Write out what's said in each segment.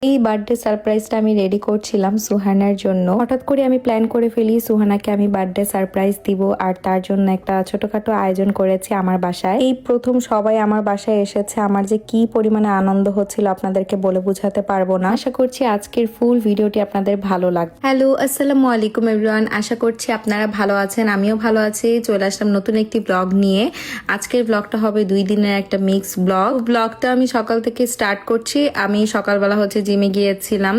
এই বার্থডে সারপ্রাইজটা আমি রেডি করছিলাম সুহানার জন্য। হঠাৎ করে আমি প্ল্যান করে ফেলি সুহানাকে আমি বার্থডে সারপ্রাইজ দিব, আর তার জন্য একটা ছোটখাটো আয়োজন করেছি আমার বাসায়। এই প্রথম সবাই আমার বাসায় এসেছে, আমার যে কি পরিমাণে আনন্দ হচ্ছিল আপনাদেরকে বলে বোঝাতে পারবো না। আশা করছি আজকের ফুল ভিডিওটি আপনাদের ভালো লাগবে। হ্যালো, আসসালামু আলাইকুম এভরিওয়ান। আশা করছি আপনারা ভালো আছেন, আমিও ভালো আছি। চলে আসলাম নতুন একটি ব্লগ নিয়ে। আজকের ব্লগটা হবে 2 দিনের একটা মিক্স ব্লগটা আমি সকাল থেকে স্টার্ট করছি। আমি সকালবেলা হচ্ছে জিমে গিয়েছিলাম।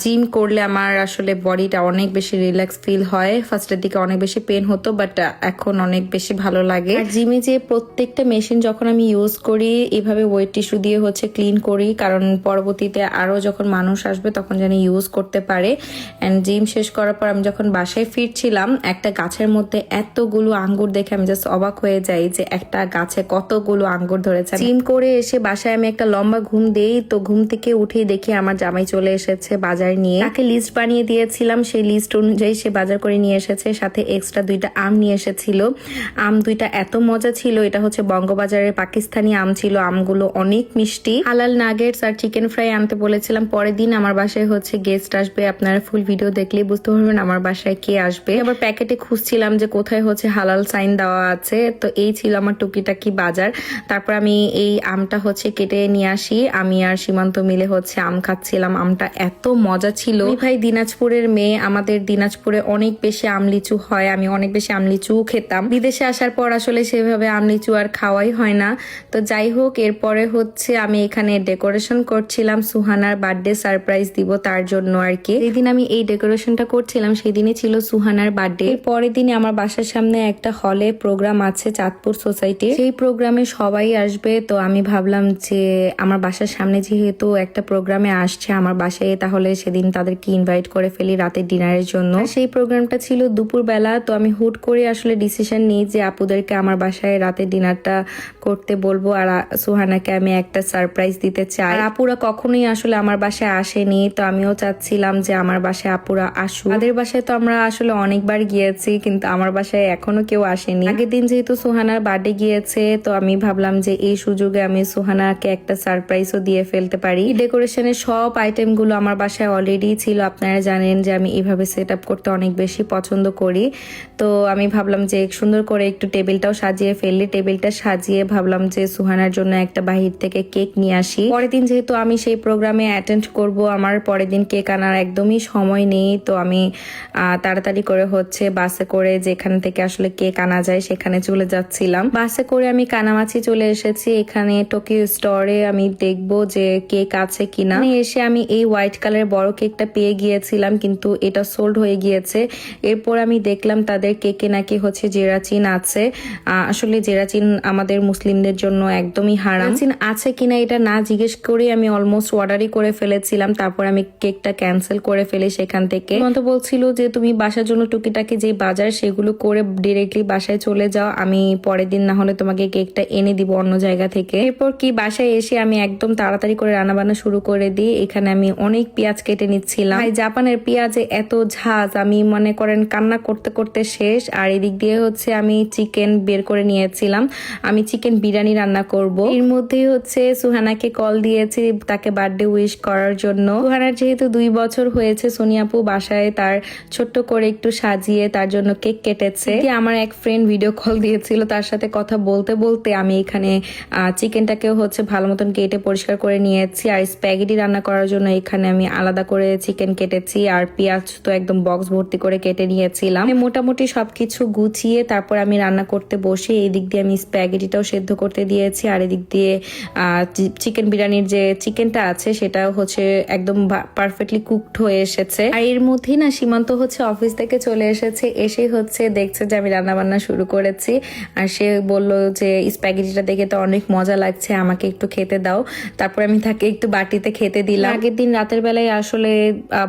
জিম করলে আমার আসলে বডিটা অনেক বেশি রিল্যাক্স ফিল হয়। ফার্স্টের দিকে অনেক বেশি পেন হতো, বাট এখন অনেক বেশি ভালো লাগে। আর জিমে যে প্রত্যেকটা মেশিন যখন আমি ইউজ করি এভাবে ওয়েট টিস্যু দিয়ে হচ্ছে ক্লিন করি, কারণ পরবর্তীতে আরো যখন মানুষ আসবে তখন যেন ইউজ করতে পারে। এন্ড জিম শেষ করার পর আমি যখন বাসায় ফিরছিলাম, একটা গাছের মধ্যে এতগুলো আঙ্গুর দেখে আমি জাস্ট অবাক হয়ে যাই যে একটা গাছে কতগুলো আঙ্গুর ধরেছে। জিম করে এসে বাসায় আমি একটা লম্বা ঘুম দেই, তো ঘুম থেকে উঠেই দেখি আমার জামাই চলে এসেছে বাজার নিয়ে। তাকে লিস্ট বানিয়ে দিয়েছিলাম, সেই লিস্ট অনুযায়ী সে বাজার করে নিয়ে এসেছে। সাথে এক্সট্রা 2টা আম নিয়ে এসেছিল। আম 2টা এত মজা ছিল। এটা হচ্ছে বঙ্গবাজারের পাকিস্তানি আম ছিল। আমগুলো অনেক মিষ্টি। হালাল নাগেটস আর চিকেন ফ্রাই আনতে বলেছিলাম। পরের দিন আমার বাসায় হচ্ছে গেস্ট আসবে। আপনারা ফুল ভিডিও দেখলেই বুঝতে পারবেন আমার বাসায় কে আসবে। আবার প্যাকেটে খুঁজছিলাম যে কোথায় হচ্ছে হালাল সাইন দেওয়া আছে। তো এই ছিল আমার টুকিটাকি বাজার। তারপর আমি এই আমটা হচ্ছে কেটে নিয়ে আসি। আমি আর সীমান্ত মিলে হচ্ছে আম খাচ্ছিলাম। আমটা এত মজা ছিল। ভাই দিনাজপুরের মেয়ে, আমাদের দিনাজপুরে অনেক বেশি আমলিচু হয়। আমি অনেক বেশি আমলিচু খেতাম। বিদেশে আসার পর আসলে সেভাবে আমলিচু আর খাওয়াই হয় না। তো যাই হোক, এরপরে হচ্ছে আমি এখানে ডেকোরেশন করছিলাম। সুহানার বার্থডে সারপ্রাইজ দিব তার জন্য আর কি। যেদিন আমি এই ডেকোরেশনটা করছিলাম সেদিনই ছিল সুহানার বার্থডে। পরের দিনে আমার বাসার সামনে একটা হলে প্রোগ্রাম আছে চাঁদপুর সোসাইটি। সেই প্রোগ্রামে সবাই আসবে। তো আমি ভাবলাম যে আমার বাসার সামনে যেহেতু একটা প্রোগ্রামে আসছে আমার বাসায়, তাহলে সেদিন তাদেরকে ইনভাইট করে ফেলি রাতের ডিনারের জন্য। সেই প্রোগ্রামটা ছিল দুপুর বেলা। তো আমি হুট করে আসলে ডিসিশন নিই যে আপুদেরকে আমার বাসায় রাতের ডিনারটা করতে বলবো, আর সুহানাকে আমি একটা সারপ্রাইজ দিতে চাই। আর আপুরা কখনোই আসলে আমার বাসায় আসেনি, তো আমিও চাচ্ছিলাম যে আমার বাসায় আপুরা আসুক। তাদের বাসায় তো আমরা আসলে অনেকবার গিয়েছি, কিন্তু আমার বাসায় এখনো কেউ আসেনি। আগের দিন যেহেতু সুহানার বার্থডে গিয়েছে, তো আমি ভাবলাম যে এই সুযোগে আমি সুহানাকে একটা সারপ্রাইজও দিয়ে ফেলতে পারি। ডেকোরেশনের সব আইটেম গুলো আমার বাসায় অলরেডি ছিল। আপনারা জানেন যে আমি এইভাবে সেট আপ করতে অনেক বেশি পছন্দ করি। তো আমি ভাবলাম যে সুন্দর করে একটু টেবিলটাও সাজিয়ে ফেললি। টেবিলটা সাজিয়ে ভাবলাম যে সুহানার জন্য একটা বাহির থেকে কেক নিয়ে আসি। পরের দিন যেহেতু আমি সেই প্রোগ্রামে অ্যাটেন্ড করব, আমার পরের দিন কেক আনার একদমই সময় নেই। তো আমি তাড়াতাড়ি করে হচ্ছে বাসে করে যেখান থেকে আসলে কেক আনা যায় সেখানে চলে যাচ্ছিলাম। বাসে করে আমি কানামাছি চলে এসেছি। এখানে টোকিও স্টোরে আমি দেখবো যে কেক আছে কিনা। এসে আমি এই হোয়াইট কালারের বড় কেকটা পেয়ে গিয়েছিলাম, কিন্তু এটা সোল্ড হয়ে গিয়েছে। এরপর আমি দেখলাম তাদের কেকে নাকি হচ্ছে জেরাচিন আছে। আসলে জেরাচিন আমাদের মুসলিমদের জন্য একদমই হারাম। জেরাচিন আছে কিনা এটা না জিজ্ঞেস করে আমি অলমোস্ট অর্ডারই করে ফেলেছিলাম। তারপর আমি কেকটা ক্যান্সেল করে ফেলি সেখান থেকে। তো বলছিল যে তুমি বাসার জন্য টুকিটাকি যে বাজার সেগুলো করে ডিরেক্টলি বাসায় চলে যাও, আমি পরের দিন না হলে তোমাকে কেকটা এনে দিব অন্য জায়গা থেকে। এরপর কি বাসায় এসে আমি একদম তাড়াতাড়ি করে রান্নাবান্না শুরু করে দিই। এখানে আমি অনেক পেঁয়াজ কেটে নিচ্ছিলাম। জাপানের পেঁয়াজে এত ঝাঁজ, আমি মনে করেন কান্না করতে করতে শেষ। আর এদিক দিয়ে হচ্ছে আমি চিকেন বের করে নিয়েছিলাম। আমি চিকেন বিরিয়ানি রান্না করব। এর মধ্যে হচ্ছে সুহানাকে কল দিয়েছি তাকে বার্থডে উইশ করার জন্য। সুহানার যেহেতু 2 বছর হয়েছে, সোনিয়াপু বাসায় তার ছোট্ট করে একটু সাজিয়ে তার জন্য কেক কেটেছে। আমার এক ফ্রেন্ড ভিডিও কল দিয়েছিল, তার সাথে কথা বলতে বলতে আমি এখানে চিকেনটাকেও হচ্ছে ভালো মতন কেটে পরিষ্কার করে নিয়েছি। আর স্প্যাগেটি রান্না করার জন্য এখানে আমি আলাদা করে চিকেন কেটেছি, আর পেঁয়াজ তো একদম বক্স ভর্তি করে কেটে নিয়েছিলাম। মোটামুটি সবকিছু গুছিয়ে তারপর আমি রান্না করতে বসে এই দিক দিয়ে আমি স্প্যাগেটিটাও সেদ্ধ করতে দিয়েছি, আর এদিক দিয়ে চিকেন বিরিয়ানির যে চিকেনটা আছে সেটাও হচ্ছে একদম পারফেক্টলি কুকড হয়ে এসেছে। আর এর মধ্যেই না সীমান্ত হচ্ছে অফিস থেকে চলে এসেছে। এসে হচ্ছে দেখছে যে আমি রান্না বান্না শুরু করেছি, আর সে বলল যে স্প্যাগেটিটা দেখে তো অনেক মজা লাগছে, আমাকে একটু খেতে দাও। তারপর আমি তাকে একটু বাটিতে খেতে দিলাম। আগের দিন রাতের বেলায় আসলে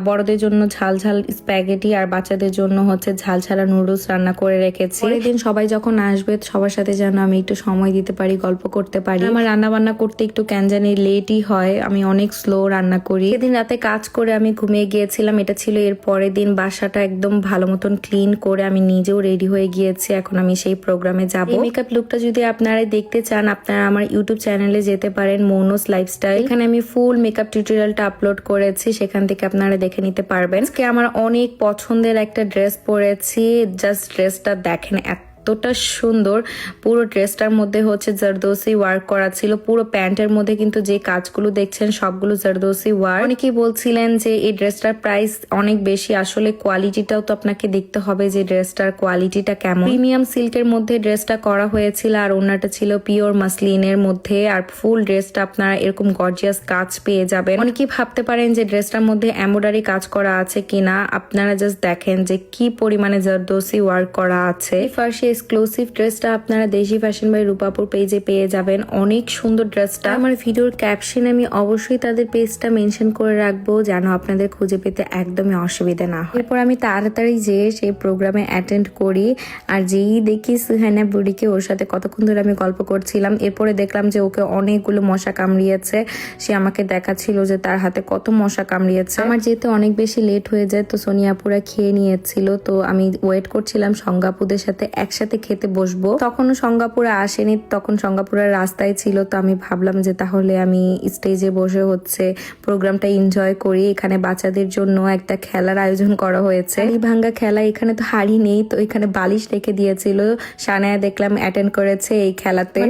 বড়দের জন্য ঝাল ঝাল স্প্যাগেটি আর বাচ্চাদের জন্য হচ্ছে ঝাল ছাড়া নুডলস রান্না করে রেখেছি। পরের দিন সবাই যখন আসবে সবার সাথে যেন আমি একটু সময় দিতে পারি, গল্প করতে পারি। আমার রান্না বান্না করতে একটু কেন জানি লেটই হয়, আমি অনেক স্লো রান্না করি। সেদিন রাতে কাজ করে আমি ঘুমিয়ে গিয়েছিলাম। এটা ছিল এর পরের দিন। বাসাটা একদম ভালো মতন ক্লিন করে আমি নিজেও রেডি হয়ে গিয়েছি। এখন আমি সেই প্রোগ্রামে যাবো। মেকআপ লুকটা যদি আপনারা দেখতে চান, আপনারা আমার ইউটিউব চ্যানেলে যেতে পারেন, মৌনস লাইফস্টাইল। এখানে আমি ফুল মেকআপ টিউটোরিয়ালটা আপলোড করেছি, সেখান থেকে আপনারা দেখে নিতে পারবেন। আজকে আমার অনেক পছন্দের একটা ড্রেস পরেছি, জাস্ট ড্রেসটা দেখেন এতটা সুন্দর। পুরো ড্রেসটার মধ্যে হচ্ছে জারদোসি ওয়ার্ক করা ছিল, পুরো প্যান্টের মধ্যে কিন্তু যে কাজগুলো দেখছেন সবগুলো জারদোসি ওয়ার্ক। অনেকেই বলছিলেন যে এই ড্রেসটার প্রাইস অনেক বেশি, আসলে কোয়ালিটিটাও তো আপনাকে দেখতে হবে যে ড্রেসটার কোয়ালিটিটা কেমন। প্রিমিয়াম সিল্কের মধ্যে ড্রেসটা করা হয়েছিল আর ওনাটা ছিল পিওর মাসলিনের মধ্যে, আর ফুল ড্রেসটা আপনারা এরকম গর্জিয়াস কাজ পেয়ে যাবেন। অনেকেই ভাবতে পারেন যে ড্রেসটার মধ্যে এমব্রয়ডারি কাজ করা আছে কিনা, আপনারা জাস্ট দেখেন যে কি পরিমাণে জারদোসি ওয়ার্ক করা আছে। ফার্স্ট এক্সক্লুসিভ ড্রেসটা আপনারা দেশি ফ্যাশন বাই রূপাপুর পেজে পেয়ে যাবেন। অনেক সুন্দর ড্রেসটা। আমার ভিডিওর ক্যাপশনে আমি অবশ্যই তাদের পেজটা মেনশন করে রাখবো যেন আপনাদের খুঁজে পেতে একদমই অসুবিধা না হয়। এরপর আমি তাড়াতাড়ি যেয়ে সেই প্রোগ্রামে অ্যাটেন্ড করি, আর যেই দেখি সুহানা বুড়িকে, ওর সাথে কতক্ষণ ধরে আমি গল্প করছিলাম। এরপরে দেখলাম যে ওকে অনেকগুলো মশা কামড়িয়েছে, সে আমাকে দেখাচ্ছিল যে তার হাতে কত মশা কামড়িয়েছে। আমার যেতে অনেক বেশি লেট হয়ে যায়, তো সোনিয়াপুরা খেয়ে নিয়েছিল, তো আমি ওয়েট করছিলাম সংগাপুদের সাথে একসাথে খেতে বসবো। তখনও সংগাপুরা আসেনি, তখন সংগাপুরার রাস্তায় ছিল, তো আমি ভাবলাম যে তাহলে আমি স্টেজে বসে হচ্ছে প্রোগ্রামটা এনজয় করি। এখানে বাচ্চাদের জন্য একটা খেলার আয়োজন করা হয়েছে, হাড়ি ভাঙ্গা খেলা। এখানে তো হাড়ি নেই, তো এখানে বালিশ রেখে দিয়েছিল। সানায়া দেখলাম অ্যাটেন্ড করেছে এই খেলাতে।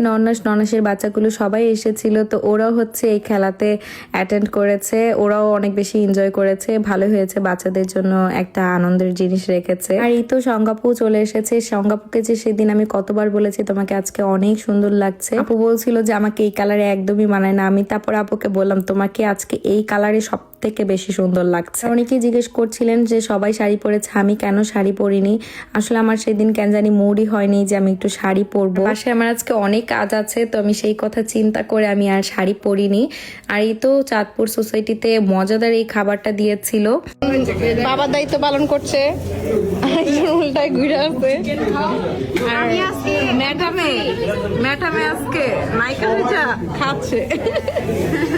ননাসের বাচ্চাগুলো সবাই এসেছিল, তো ওরাও হচ্ছে এই খেলাতে অ্যাটেন্ড করেছে, ওরাও অনেক বেশি এনজয় করেছে। ভালো হয়েছে, বাচ্চাদের জন্য একটা আনন্দের জিনিস রেখেছে। আর এই তো সংগাপু চলে এসেছে। সংগাপুকে যে সেদিন আমি কতবার বলেছি তোমাকে আজকে অনেক সুন্দর লাগছে, আপু বলছিল যে আমাকে এই কালারে একদমই মানায় না। আমি তারপর আপুকে বললাম তোমাকে আজকে এই কালারে সব থেকে বেশি সুন্দর লাগছে। অনেকেই জিজ্ঞেস করছিলেন যে সবাই শাড়ি পরেছে, আমি কেন শাড়ি পরিনি। আসলে আমার সেদিন কেন জানি মুডই হয়নি যে আমি একটু শাড়ি পরবো। বাসায় আমার আজকে অনেক কাজ আছে, তো আমি সেই কথা চিন্তা করে আমি আর শাড়ি পরিনি। আর এই তো চাঁদপুর সোসাইটিতে মজাদার এই খাবারটা দিয়েছিল। বাবার দায়িত্ব পালন করছে, উল্টায় ঘুরে আসছে। ম্যাডামে আজকে নায়িকা খাচ্ছে।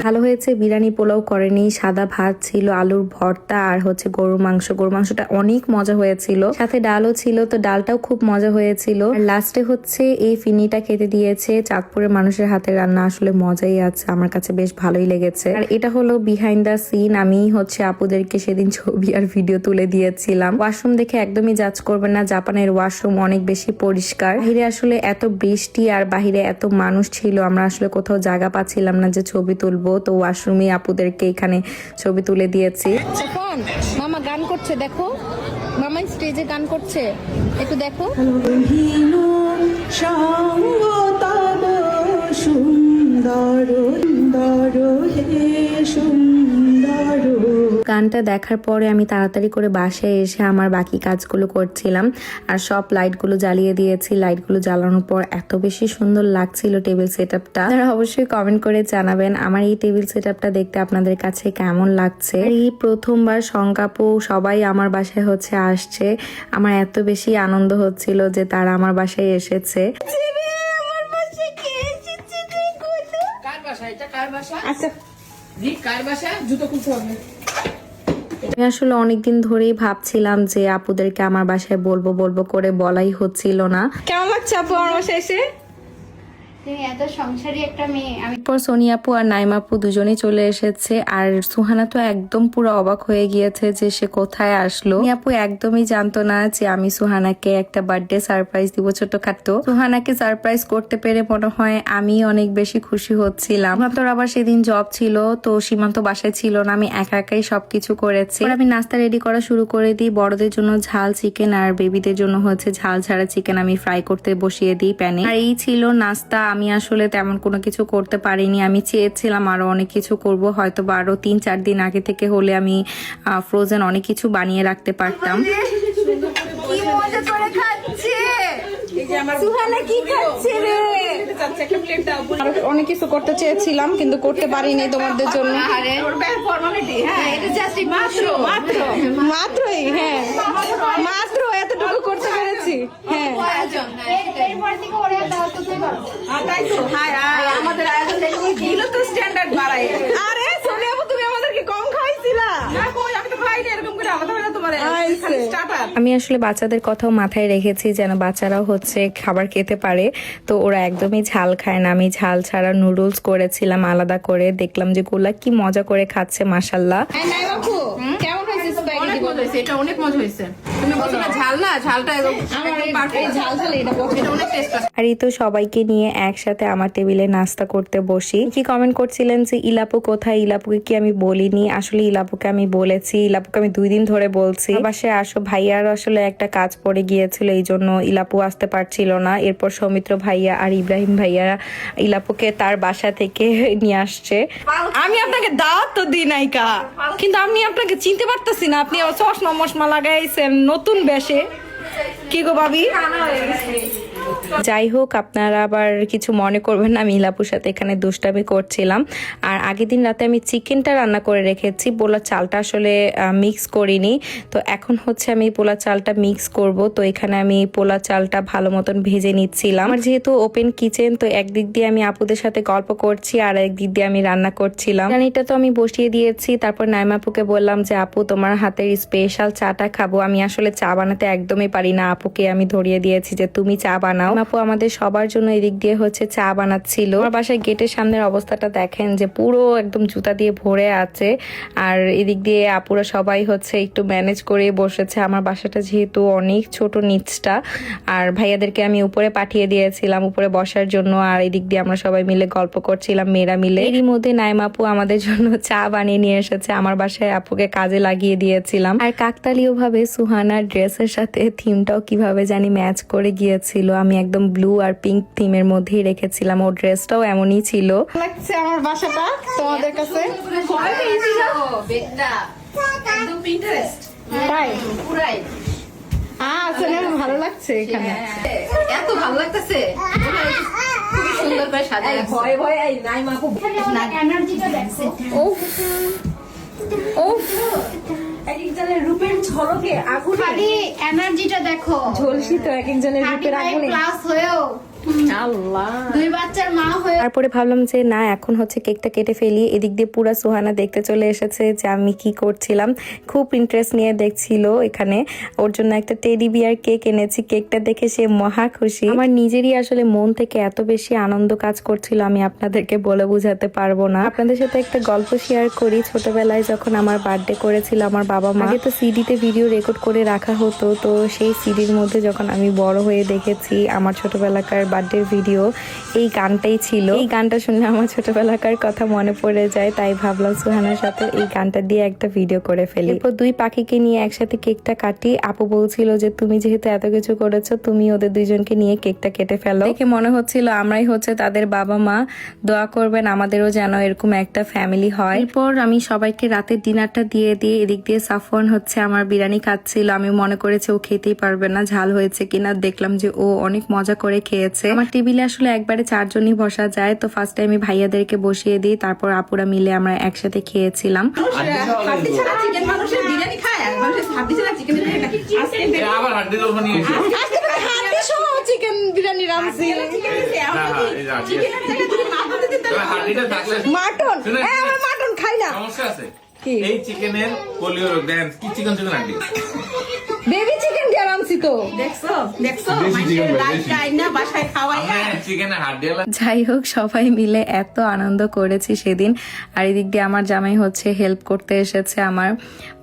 ভালো হয়েছে, বিরিয়ানি পোলাও করেনি, সাদা ভাত ছিল, আলুর ভর্তা আর হচ্ছে গরুর মাংস। গরুর মাংসটা অনেক মজা হয়েছিল, সাথে ডালও ছিল, তো ডালটাও খুব মজা হয়েছিল। আর লাস্টে হচ্ছে এই ফিনিটা খেতে দিয়েছে। চাঁদপুরের মানুষের হাতে রান্না আসলে মজাই আছে, আমার কাছে বেশ ভালোই লেগেছে। আর এটা হলো বিহাইন্ড দ্য সিন। আমি হচ্ছে আপুদেরকে সেদিন ছবি আর ভিডিও তুলে দিয়েছিলাম। ওয়াশরুম দেখে একদমই জাজ করবেন না, জাপানের ওয়াশরুম অনেক বেশি পরিষ্কার। বাহিরে আসলে এত বৃষ্টি আর বাহিরে এত মানুষ ছিল, আমরা আসলে কোথাও জায়গা পাচ্ছিলাম না যে ছবি তুলবো, তো ওয়াশরুমে আপুদেরকে এখানে ছবি তুলে দিয়েছি। মামা গান করছে, দেখো মামা স্টেজে গান করছে, একটু দেখো। গানটা দেখার পরে আমি তাড়াতাড়ি করে বাসায় এসে আমার বাকি কাজগুলো করছিলাম, আর সব লাইটগুলো জ্বালিয়ে দিয়েছি। লাইটগুলো জ্বালানোর পর এত বেশি সুন্দর লাগছিল টেবিল সেটআপটা। আপনারা অবশ্যই কমেন্ট করে জানাবেন আমার এই টেবিল সেটআপটা দেখতে আপনাদের কাছে কেমন লাগছে। এই প্রথমবার সংকাপু সবাই আমার বাসায় হচ্ছে আসছে, আমার এত বেশি আনন্দ হচ্ছিল যে তারা আমার বাসায় এসেছে। আমি আসলে অনেকদিন ধরেই ভাবছিলাম যে আপুদেরকে আমার বাসায় বলবো বলবো করে বলাই হচ্ছিল না। কেমন লাগছে আপু আমার বাসায় এসে? এত সংসারী একটা মেয়ে। এরপর সোনিয়া আপু আর নাইমা আপু দুজনেই চলে এসেছে, আর সুহানা তো একদম পুরো অবাক হয়ে গিয়েছে যে সে কোথায় আসলো। সোনিয়া আপু একদমই জানতো না যে আমি সুহানাকে একটা বার্থডে সারপ্রাইজ দিব ছোটখাটো। সুহানাকে সারপ্রাইজ করতে পেরে মনে হয় আমি অনেক বেশি খুশি হচ্ছিলাম। তোর আবার সেদিন জব ছিল, তো সীমান্ত বাসায় ছিল না, আমি একা একাই সবকিছু করেছি। আমি নাস্তা রেডি করা শুরু করে দিই। বড়দের জন্য ঝাল চিকেন আর বেবিদের জন্য হচ্ছে ঝাল ছাড়া চিকেন আমি ফ্রাই করতে বসিয়ে দিই প্যানে। আর এই ছিল নাস্তা। আমি আসলে তেমন কোনো কিছু করতে পারিনি, আমি চেয়েছিলাম আরো অনেক কিছু করব, হয়তো বা আরো 3-4 দিন আগে থেকে হলে আমি ফ্রোজেন অনেক কিছু বানিয়ে রাখতে পারতাম। অনেক কিছু করতে চেয়েছিলাম কিন্তু করতে পারিনি তোমাদের জন্য। মাত্রই হ্যাঁ, মাত্র এতটুকু করতে পেরেছি। হ্যাঁ আমাদের আয়োজন দিল তো স্ট্যান্ডার্ড বাড়াই। আরে সোনিয়া আপু তুমি আমাদেরকে কম খাইছিলা? না কই, আমি তো খাইনি এরকম করে। আমাদের তোমার করে খালি স্টার্টার। আমি আসলে বাচ্চাদের কথাও মাথায় রেখেছি যেন বাচ্চারাও হচ্ছে খাবার খেতে পারে, তো ওরা একদমই ঝাল খায় না। আমি ঝাল ছাড়া নুডলস করেছিলাম আলাদা করে, দেখলাম যে গোলা কি মজা করে খাচ্ছে মাশাল্লাহ। কেমন হয়েছে অনেক মজা হয়েছে, এটা অনেক মজা হয়েছে। তুমি বলছো না ঝাল না, ঝালটা একদম পারফেক্ট। ঝাল ঝাল এটা অনেক টেস্ট আছে। আর এই তো সবাইকে নিয়ে একসাথে আমার টেবিলে নাস্তা করতে বসি। কি কমেন্ট করছিলেন যে ইলাপু কোথায়, ইলাপুকে কি আমি বলিনি? আসলে ইলাপুকে আমি বলেছি, ইলাপুকে আমি 2 দিন ধরে বলছি বাসায় আসো। ভাইয়ার আসলে একটা কাজ পড়ে গিয়েছিল, এই জন্য ইলাপু আসতে পারছিল না। এরপর সৌমিত্র ভাইয়া আর ইব্রাহিম ভাইয়া ইলাপুকে তার বাসা থেকে নিয়ে আসছে। আমি আপনাকে দাওয়াত তো দিই নাই কা, কিন্তু আমি আপনাকে চিনতে পারতেছি না। আপনি আবার চশমা মশমা লাগাইছেন নতুন বেশে, কি গো ভাবি? যাই হোক, আপনারা আবার কিছু মনে করবেন না, আমি ইলাপুর সাথে এখানে দুষ্টামি করছিলাম। আর আগের দিন রাতে আমি চিকেনটা রান্না করে রেখেছি, পোলা চালটা আসলে মিক্স করিনি। তো এখন হচ্ছে আমি পোলা চালটা মিক্স করব। তো এখানে আমি পোলা চালটা ভালো মতন ভেজে নিচ্ছিলাম। আমার যেহেতু ওপেন কিচেন, তো একদিক দিয়ে আমি আপুদের সাথে গল্প করছি আর একদিক দিয়ে আমি রান্না করছিলাম। এটা তো আমি বসিয়ে দিয়েছি। তারপর নাইমা আপুকে বললাম যে আপু তোমার হাতের স্পেশাল চাটা খাবো। আমি আসলে চা বানাতে একদমই পারি না, আপুকে আমি ধরিয়ে দিয়েছি যে তুমি চা বানাও। আপু আমাদের সবার জন্য এদিক দিয়ে হচ্ছে চা বানাচ্ছিল। আমার বাসায় গেটের সামনের অবস্থাটা দেখেন যে পুরো একদম জুতা দিয়ে ভরে আছে। আর এদিক দিয়ে আপুরা সবাই হচ্ছে একটু ম্যানেজ করে বসেছে। আমার বাসাটা যেহেতু অনেক ছোট নিচটা, আর ভাইয়াদেরকে আমি উপরে পাঠিয়ে দিয়েছিলাম উপরে বসার জন্য। আর এদিক দিয়ে আমরা সবাই মিলে গল্প করছিলাম মেয়েরা মিলে। এরই মধ্যে নাইমা আপু আমাদের জন্য চা বানিয়ে নিয়ে এসেছে। আমার বাসায় আপুকে কাজে লাগিয়ে দিয়েছিলাম। আর কাকতালীয় ভাবে সুহানার ড্রেসের সাথে থিমটাও কিভাবে জানি ম্যাচ করে গিয়েছিল। আমি একদম ব্লু আর পিঙ্ক থিমের মধ্যেই রেখেছিলাম, ওর ড্রেসটাও এমনই ছিল। লাগছে আমার বাসাটা তোমাদের কাছে? একদম পিন্টারেস্ট তাই পুরাই আচ্ছা, ভালো লাগছে এখানে। এত ভালো লাগতেছে, খুবই সুন্দর করে সাজানো। ভয় ভয় এই নাই মাপু এনার্জিটা দেখো। এক একজনের রূপের ঝলকে আগুন খালি এনার্জিটা দেখো। ঝলসি তো এক একজনের রূপের 35 আগুনে। প্লাস হয়েও আল্লাহ, 2 বাচ্চার মা হয়ে তারপরে ভাবলাম যে না, এখন হচ্ছে কেকটা কেটে ফেলি। এদিক দিয়ে পুরা সুহানা দেখতে চলে এসেছে যে আমি কি করছিলাম, খুব ইন্টারেস্ট নিয়ে দেখছিল। এখানে ওর জন্য একটা টেডি বিয়ার কেক এনেছি, কেকটা দেখে সে মহা খুশি। আমার নিজেরই আসলে মন থেকে এত বেশি আনন্দ কাজ করছিল, আমি আপনাদেরকে বলে বোঝাতে পারবো না। আপনাদের সাথে একটা গল্প শেয়ার করি। ছোটবেলায় যখন আমার বার্থডে করেছিল আমার বাবা মা, আগে তো সিডিতে ভিডিও রেকর্ড করে রাখা হতো। তো সেই সিডির মধ্যে যখন আমি বড় হয়ে দেখেছি আমার ছোটবেলাকার বার্থডে ভিডিও, এই গানটাই ছিল। এই গানটা শুনে আমার ছোটবেলাকার কথা মনে পড়ে যায়, তাই ভাবলাম সুহানার সাথে এই গানটা দিয়ে একটা ভিডিও করে ফেলি। এরপর 2 পাখিকে নিয়ে একসাথে কেকটা কাটি। আপু বলছিল যে তুমি যেহেতু এত কিছু করেছো, তুমি ওদের 2জনকে নিয়ে কেকটা কেটে ফেলো। দেখে মনে হচ্ছিল আমরাই হচ্ছে তাদের বাবা মা। দোয়া করবেন আমাদেরও যেন এরকম একটা ফ্যামিলি হয়। এরপর আমি সবাইকে রাতের ডিনারটা দিয়ে দিয়ে এদিক দিয়ে সাফওয়ান হচ্ছে আমার বিরিয়ানি খাচ্ছিল। আমি মনে করেছি ও খেতেই পারবে না, ঝাল হয়েছে কিনা। দেখলাম যে ও অনেক মজা করে খেয়েছে। আমার টেবিলে আসলে একবারে 4 জনই বসা যায়, তো ফার্স্টে আমি ভাইয়াদেরকে বসিয়ে দিই, তারপর আপুরা মিলে আমরা একসাথে খেয়েছিলাম। হাড্ডি ছাড়া চিকেন মানুষের বিরিয়ানি খায়, আর মানুষের হাড্ডি ছাড়া চিকেন বিরিয়ানি খায়। আজকে আবার হাড্ডি গল্প নিয়ে এসেছি। হাড্ডি সহ চিকেন বিরিয়ানি রাঁধছি। চিকেনের জায়গায় তুমি মাটন দিতে তবে হাড্ডিটা থাকলে মাটন, শুনে- আমরা মাটন খাই না। সমস্যা আছে। কি? এই চিকেনের পোলিও দেন কি চিকেন হাড্ডি বেবি চিকেন দিয়ে রাঁধছি তো। দেখছো দেখছো দেশি মানুষের chicken ভাই, লাইফ দেশি। টাইম না বাসায় খাওয়াইয়া চিকেনের হাড্ডি যাই হোক, সবাই মিলে এত আনন্দ করেছি সেদিন। আর এদিক দিয়ে আমার জামাই হচ্ছে হেল্প করতে এসেছে আমার,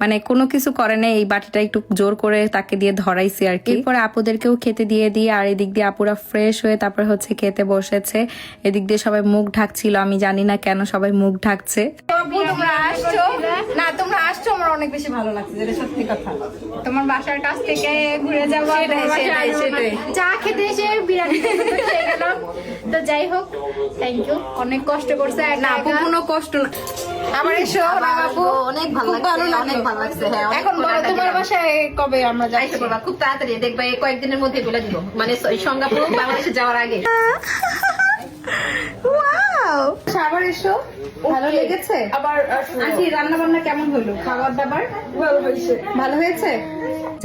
মানে কোনো কিছু করে না, এই বাটিটা একটু জোর করে তাকে দিয়ে ধরাইছি আর কি। এরপরে আপুদেরকেও খেতে দিয়ে দিই। আর এদিক দিয়ে আপুরা ফ্রেশ হয়ে তারপর হচ্ছে খেতে বসেছে। এদিক দিয়ে সবাই মুখ ঢাকছিল, আমি জানি না কেন সবাই মুখ ঢাকছে। আপু তোমরা আসছো না, তোমরা আসছো আমার অনেক বেশি ভালো লাগছে, যেটা সত্যি কথা। তোমার বাসার কাছ থেকে ঘুরে যাবো, সেটাই, তোমার বাসায় সেটাই, আসবো না। সেটাই। চা খেতে এসে বিরিয়ানি খেয়ে গেলাম। তো যাই হোক, থ্যাংক ইউ, অনেক কষ্ট করছে। না আপু, কোনো কষ্ট না। আবার এসো না আপু, অনেক ভালো খুব লাগছে, লাগলো। অনেক ভালো লাগছে। হ্যাঁ, অনেক এখন বলো ভালো তোমার লাগছে। বাসায় কবে আমরা আইসা যাচ্ছি? করবা খুব তাড়াতাড়ি, দেখবা এই কয়েকদিনের মধ্যে বলে দিব, মানে সিঙ্গাপুর বাংলাদেশে যাওয়ার আগে। ওয়াও, আবার এসো। ভালো লেগেছে? আবার আন্টি রান্না বান্না কেমন হলো? খাবার দাবার ভালো হয়েছে। ভালো হয়েছে?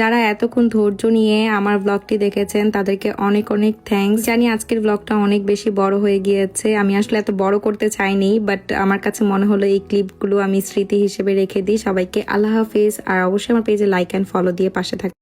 যারা এতক্ষণ ধৈর্য নিয়ে আমার ব্লগটি দেখেছেন তাদেরকে অনেক অনেক থ্যাঙ্কস। জানি আজকের ব্লগটা অনেক বেশি বড় হয়ে গিয়েছে, আমি আসলে এত বড় করতে চাইনি, বাট আমার কাছে মনে হলো এই ক্লিপগুলো আমি স্মৃতি হিসেবে রেখে দিই। সবাইকে আল্লাহ হাফিজ, আর অবশ্যই আমার পেজে লাইক অ্যান্ড ফলো দিয়ে পাশে থাকবেন।